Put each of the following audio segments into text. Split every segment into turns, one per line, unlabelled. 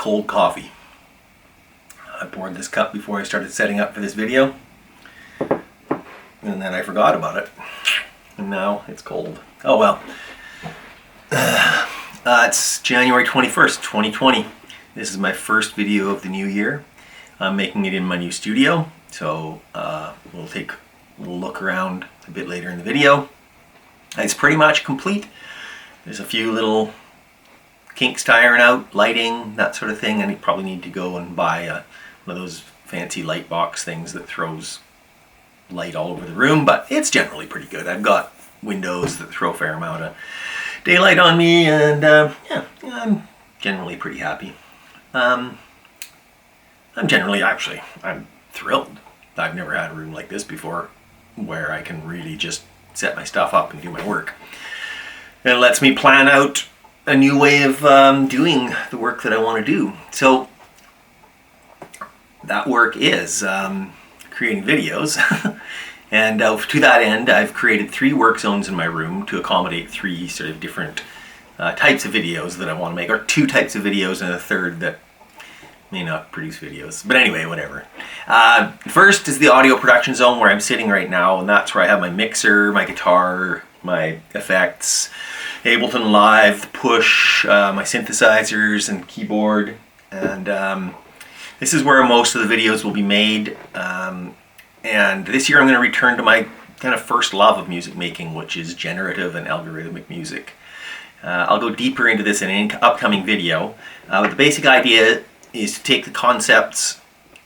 cold coffee. I poured this cup before I started setting up for this video, and then I forgot about it, and now it's cold. Oh well. It's January 21st, 2020. This is my first video of the new year. I'm making it in my new studio, so we'll take a little look around a bit later in the video. It's pretty much complete. There's a few little kinks to iron out, lighting, that sort of thing, and you probably need to go and buy one of those fancy light box things that throws light all over the room, but it's generally pretty good. I've got windows that throw a fair amount of daylight on me, and yeah, I'm generally pretty happy. I'm thrilled. I've never had a room like this before where I can really just set my stuff up and do my work. And it lets me plan out a new way of doing the work that I want to do. So that work is creating videos. And to that end, I've created 3 work zones in my room to accommodate 3 sort of different types of videos that I want to make, or 2 types of videos and a third that may not produce videos. But anyway, whatever. First is the audio production zone where I'm sitting right now, and that's where I have my mixer, my guitar, my effects, Ableton Live, Push, my synthesizers and keyboard, and this is where most of the videos will be made. And this year I'm going to return to my kind of first love of music making, which is generative and algorithmic music. I'll go deeper into this in an upcoming video. But the basic idea is to take the concepts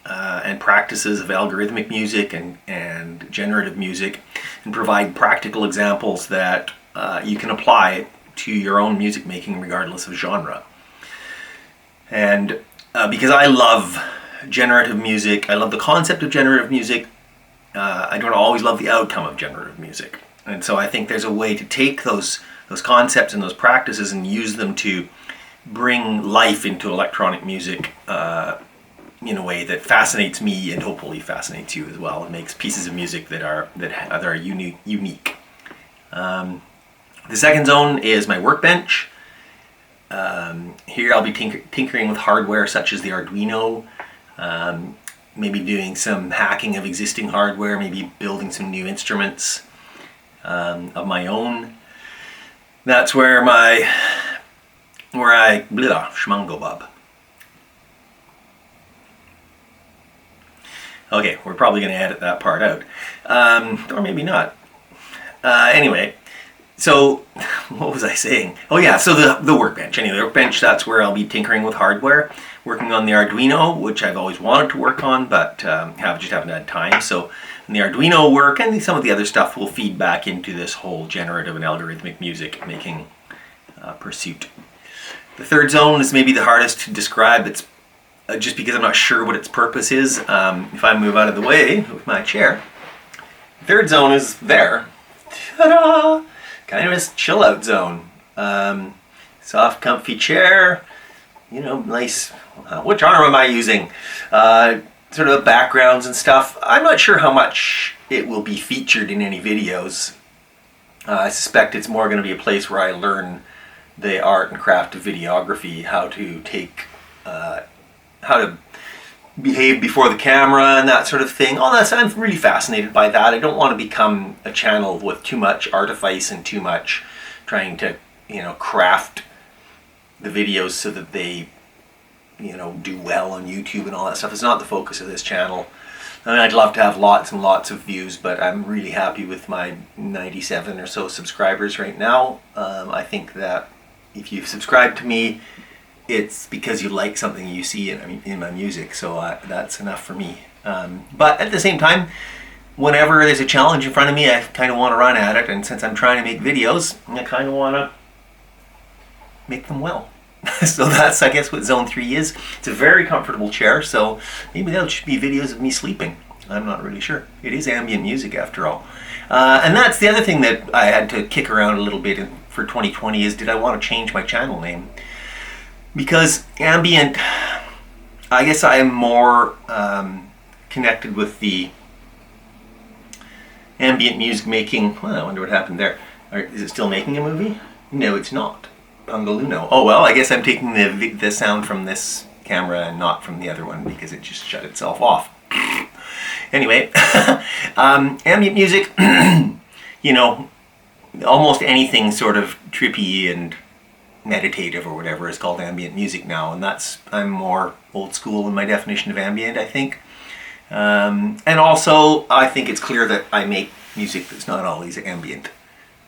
and practices of algorithmic music and generative music and provide practical examples that you can apply to your own music making regardless of genre. And because I love generative music, I love the concept of generative music, I don't always love the outcome of generative music. And so I think there's a way to take those concepts and those practices and use them to bring life into electronic music in a way that fascinates me and hopefully fascinates you as well. It makes pieces of music that are unique. The second zone is my workbench. Here I'll be tinkering with hardware such as the Arduino, maybe doing some hacking of existing hardware, maybe building some new instruments of my own. That's where schmungobub. Okay, we're probably going to edit that part out, or maybe not. Anyway, so what was I saying? Oh yeah, so the workbench. Anyway, the workbench, that's where I'll be tinkering with hardware, working on the Arduino, which I've always wanted to work on, but just haven't had time. So the Arduino work and some of the other stuff will feed back into this whole generative and algorithmic music making pursuit. The third zone is maybe the hardest to describe. It's just because I'm not sure what its purpose is. If I move out of the way with my chair, the third zone is there. Ta-da! Kind of a chill out zone. Soft, comfy chair, nice. Which arm am I using? Sort of backgrounds and stuff. I'm not sure how much it will be featured in any videos. I suspect it's more going to be a place where I learn the art and craft of videography, how to behave before the camera and that sort of thing. I'm really fascinated by that. I don't want to become a channel with too much artifice and too much trying to, craft the videos so that they, do well on YouTube and all that stuff. It's not the focus of this channel. I mean, I'd love to have lots and lots of views, but I'm really happy with my 97 or so subscribers right now. I think that if you've subscribed to me, it's because you like something you see in my music, so that's enough for me. But at the same time, whenever there's a challenge in front of me, I kind of want to run at it, and since I'm trying to make videos, I kind of want to make them well. So that's, I guess, what Zone 3 is. It's a very comfortable chair, so maybe that'll just be videos of me sleeping. I'm not really sure. It is ambient music after all. And that's the other thing that I had to kick around a little bit for 2020 is, did I want to change my channel name? Because ambient, I guess I am more connected with the ambient music making. Well, I wonder what happened there. Is it still making a movie? No, it's not. Bungaluno. Oh well, I guess I'm taking the sound from this camera and not from the other one because it just shut itself off. Anyway, ambient music, you know, almost anything sort of trippy and meditative or whatever is called ambient music now, and I'm more old school in my definition of ambient, I think. And also, I think it's clear that I make music that's not always ambient,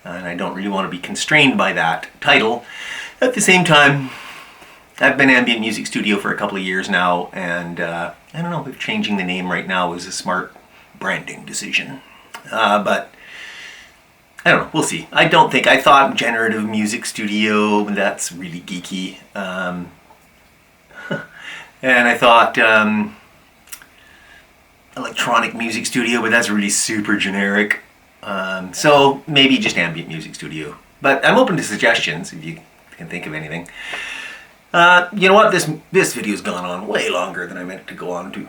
and I don't really want to be constrained by that title. At the same time, I've been Ambient Music Studio for a couple of years now, and I don't know if changing the name right now is a smart branding decision. But I don't know, we'll see. I thought Generative Music Studio, that's really geeky. And I thought Electronic Music Studio, but that's really super generic. So maybe just Ambient Music Studio. But I'm open to suggestions if you can think of anything. You know what? This video's gone on way longer than I meant to go on to.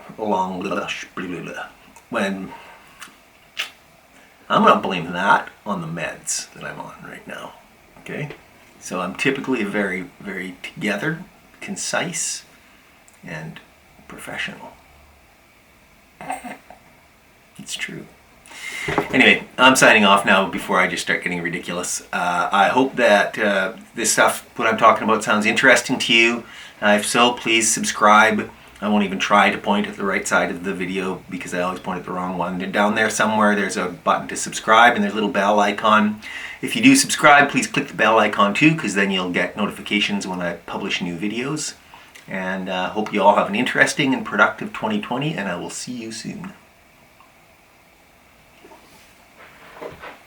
When I'm gonna blame that on the meds that I'm on right now. Okay, so I'm typically very, very together, concise, and professional. It's true. Anyway, I'm signing off now before I just start getting ridiculous. I hope that this stuff, what I'm talking about, sounds interesting to you. If so, please subscribe. I won't even try to point at the right side of the video because I always point at the wrong one. Down there somewhere there's a button to subscribe and there's a little bell icon. If you do subscribe, please click the bell icon too, because then you'll get notifications when I publish new videos. And hope you all have an interesting and productive 2020, and I will see you soon.